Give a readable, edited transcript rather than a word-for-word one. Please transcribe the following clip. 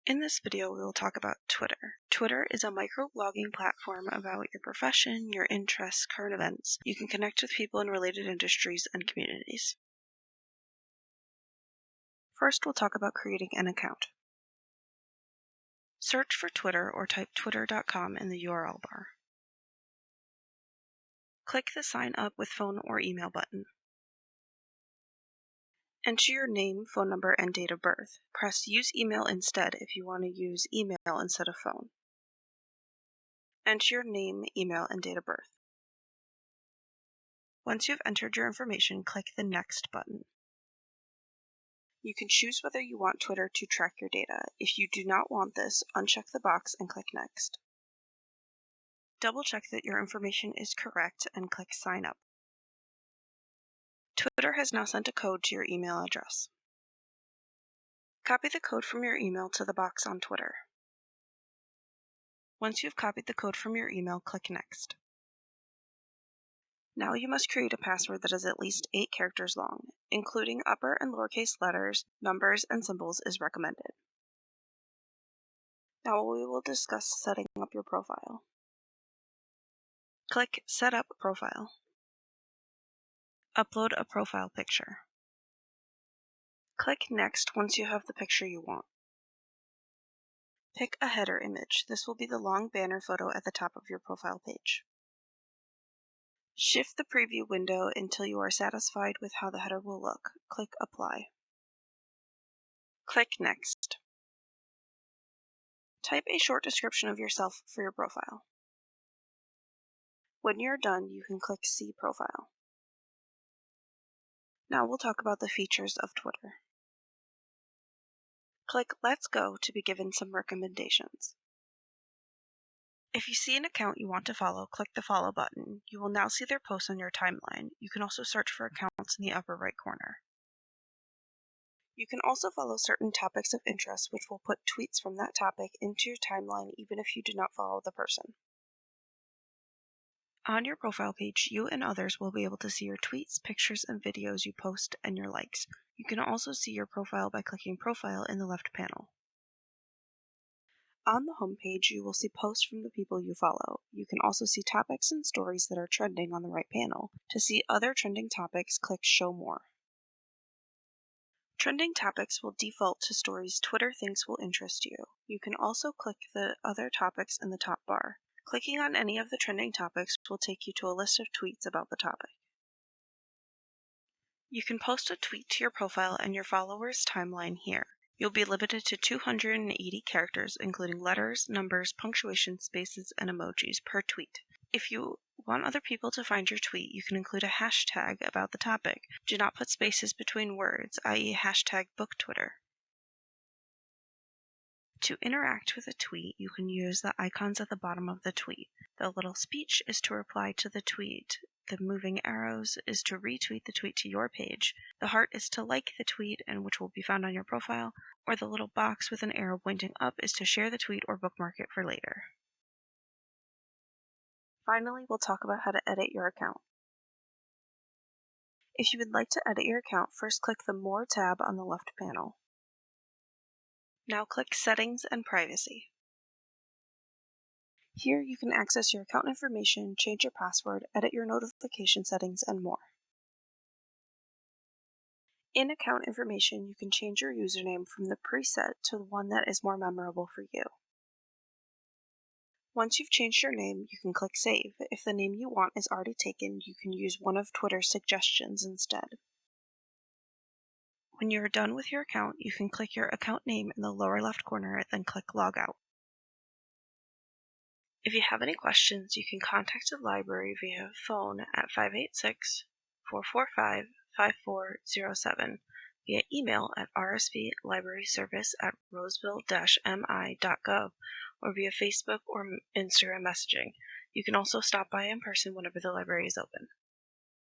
In this video, we will talk about Twitter. Twitter is a microblogging platform about your profession, your interests, current events. You can connect with people in related industries and communities. First, we'll talk about creating an account. Search for Twitter or type twitter.com in the URL bar. Click the Sign Up with Phone or Email button. Enter your name, phone number, and date of birth. Press Use Email instead if you want to use email instead of phone. Enter your name, email, and date of birth. Once you've entered your information, click the Next button. You can choose whether you want Twitter to track your data. If you do not want this, uncheck the box and click Next. Double-check that your information is correct and click Sign Up. Twitter has now sent a code to your email address. Copy the code from your email to the box on Twitter. Once you've copied the code from your email, click Next. Now you must create a password that is at least 8 characters long, including upper and lowercase letters, numbers, and symbols is recommended. Now we will discuss setting up your profile. Click Set Up Profile. Upload a profile picture. Click Next once you have the picture you want. Pick a header image. This will be the long banner photo at the top of your profile page. Shift the preview window until you are satisfied with how the header will look. Click Apply. Click Next. Type a short description of yourself for your profile. When you're done, you can click See Profile. Now we'll talk about the features of Twitter. Click Let's Go to be given some recommendations. If you see an account you want to follow, click the Follow button. You will now see their posts on your timeline. You can also search for accounts in the upper right corner. You can also follow certain topics of interest, which will put tweets from that topic into your timeline even if you do not follow the person. On your profile page, you and others will be able to see your tweets, pictures, and videos you post and your likes. You can also see your profile by clicking Profile in the left panel. On the home page, you will see posts from the people you follow. You can also see topics and stories that are trending on the right panel. To see other trending topics, click Show More. Trending topics will default to stories Twitter thinks will interest you. You can also click the Other Topics in the top bar. Clicking on any of the trending topics will take you to a list of tweets about the topic. You can post a tweet to your profile and your followers' timeline here. You'll be limited to 280 characters, including letters, numbers, punctuation, spaces, and emojis per tweet. If you want other people to find your tweet, you can include a hashtag about the topic. Do not put spaces between words, i.e. hashtag BookTwitter. To interact with a tweet, you can use the icons at the bottom of the tweet. The little speech is to reply to the tweet. The moving arrows is to retweet the tweet to your page. The heart is to like the tweet, and which will be found on your profile, or the little box with an arrow pointing up is to share the tweet or bookmark it for later. Finally, we'll talk about how to edit your account. If you would like to edit your account, first click the More tab on the left panel. Now click Settings and Privacy. Here you can access your account information, change your password, edit your notification settings, and more. In account information, you can change your username from the preset to one that is more memorable for you. Once you've changed your name, you can click Save. If the name you want is already taken, you can use one of Twitter's suggestions instead. When you are done with your account, you can click your account name in the lower left corner, then click Log Out. If you have any questions, you can contact the library via phone at 586-445-5407, via email at rsvlibraryservice@roseville-mi.gov, or via Facebook or Instagram messaging. You can also stop by in person whenever the library is open.